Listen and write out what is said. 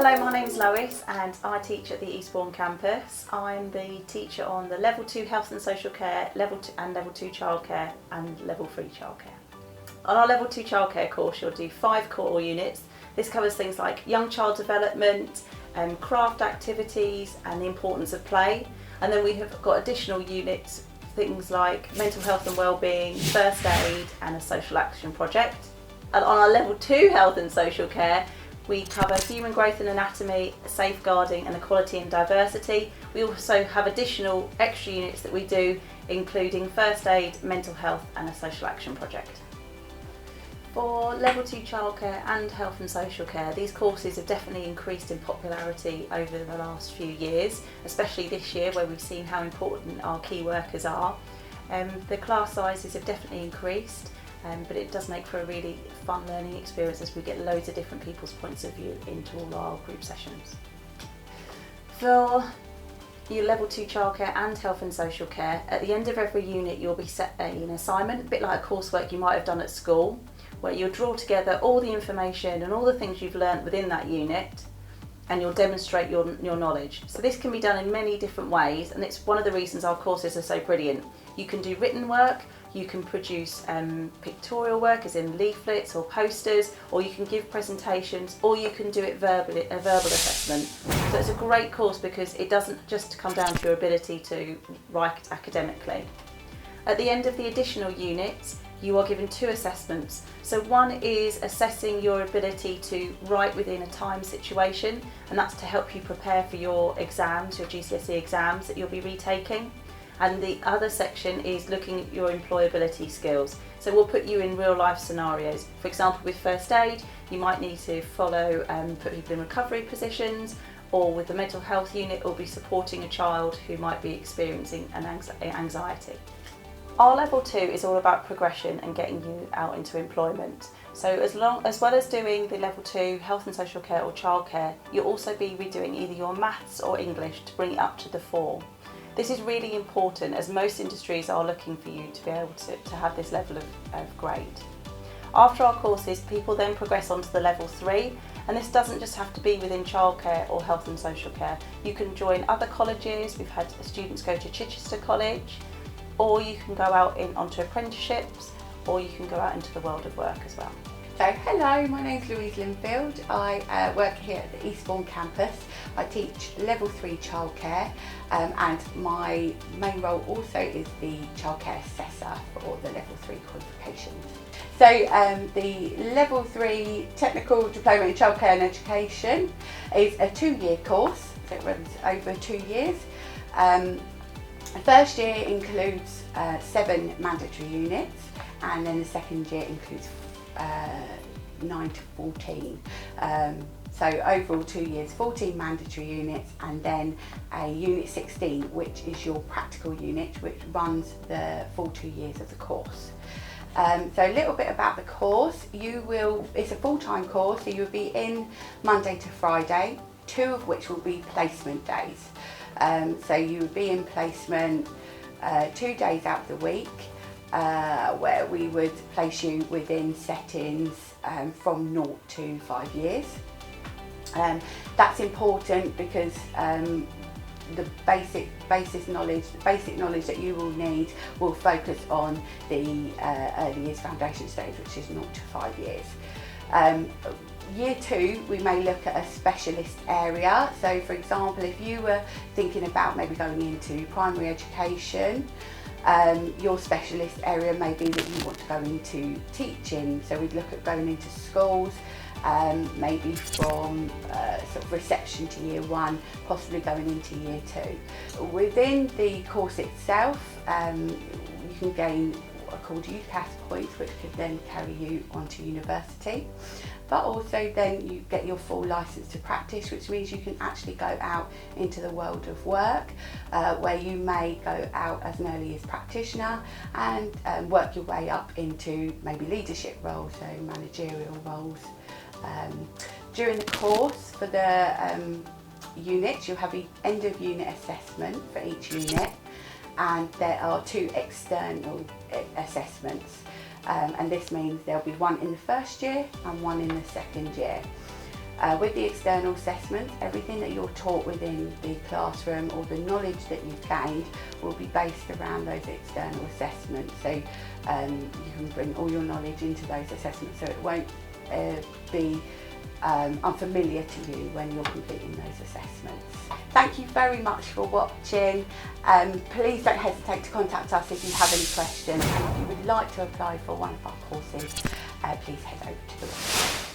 Hello, my name's Lois and I teach at the Eastbourne campus. I'm the teacher on the Level 2 Health and Social Care, Level 2 Childcare and Level 3 Childcare. On our Level 2 Childcare course you'll do 5 core units. This covers things like young child development, craft activities and the importance of play. And then we have got additional units, things like mental health and wellbeing, first aid and a social action project. And on our Level 2 Health and Social Care, we cover human growth and anatomy, safeguarding and equality and diversity. We also have additional extra units that we do, including first aid, mental health and a social action project. For Level 2 Childcare and Health and Social Care, these courses have definitely increased in popularity over the last few years, especially this year where we've seen how important our key workers are. The class sizes have definitely increased. But it does make for a really fun learning experience as we get loads of different people's points of view into all our group sessions. For your Level 2 Childcare and Health and Social Care, at the end of every unit you'll be set an assignment, a bit like a coursework you might have done at school, where you'll draw together all the information and all the things you've learnt within that unit and you'll demonstrate your knowledge. So this can be done in many different ways, and it's one of the reasons our courses are so brilliant. You can do written work, you can produce pictorial work as in leaflets or posters, or you can give presentations, or you can do it verbally, a verbal assessment. So it's a great course because it doesn't just come down to your ability to write academically. At the end of the additional units, you are given 2 assessments. So one is assessing your ability to write within a time situation, and that's to help you prepare for your exams, your GCSE exams that you'll be retaking. And the other section is looking at your employability skills. So we'll put you in real life scenarios. For example, with first aid, you might need to follow put people in recovery positions, or with the mental health unit, or be supporting a child who might be experiencing an anxiety. Our Level 2 is all about progression and getting you out into employment. So as well as doing the Level 2 Health and Social Care or Childcare, you'll also be redoing either your maths or English to bring it up to the 4. This is really important as most industries are looking for you to be able to have this level of grade. After our courses, people then progress on to the Level 3, and this doesn't just have to be within childcare or health and social care. You can join other colleges. We've had students go to Chichester College, or you can go out onto apprenticeships, or you can go out into the world of work as well. So hello, my name's Louise Linfield. I work here at the Eastbourne campus. I teach Level 3 Childcare, and my main role also is the Childcare Assessor for the Level 3 qualifications. So the Level 3 Technical Diploma in Childcare and Education is a 2-year course, so it runs over 2 years. The first year includes 7 mandatory units, and then the second year includes 9 to 14. So overall 2 years, 14 mandatory units, and then a unit 16, which is your practical unit, which runs the full 2 years of the course. So a little bit about the course. It's a full-time course, so you'll be in Monday to Friday, 2 of which will be placement days. So you would be in placement 2 days out of the week, where we would place you within settings from 0 to 5 years. That's important because the basic knowledge that you will need will focus on the early years foundation stage, which is 0 to 5 years. Year 2, we may look at a specialist area. So for example, if you were thinking about maybe going into primary education, your specialist area may be that you want to go into teaching. So we'd look at going into schools, maybe from sort of reception to year 1, possibly going into year 2. Within the course itself, you can gain what are called UCAS points, which could then carry you onto university. But also then you get your full licence to practice, which means you can actually go out into the world of work, where you may go out as an early years practitioner and work your way up into maybe leadership roles, so managerial roles. During the course for the units, you'll have an end of unit assessment for each unit, and there are 2 external assessments. And this means there'll be one in the first year and one in the second year. With the external assessments, everything that you're taught within the classroom or the knowledge that you've gained will be based around those external assessments. So you can bring all your knowledge into those assessments, so it won't be unfamiliar to you when you're completing those assessments. Thank you very much for watching. Please don't hesitate to contact us if you have any questions, and if you would like to apply for one of our courses, please head over to the website.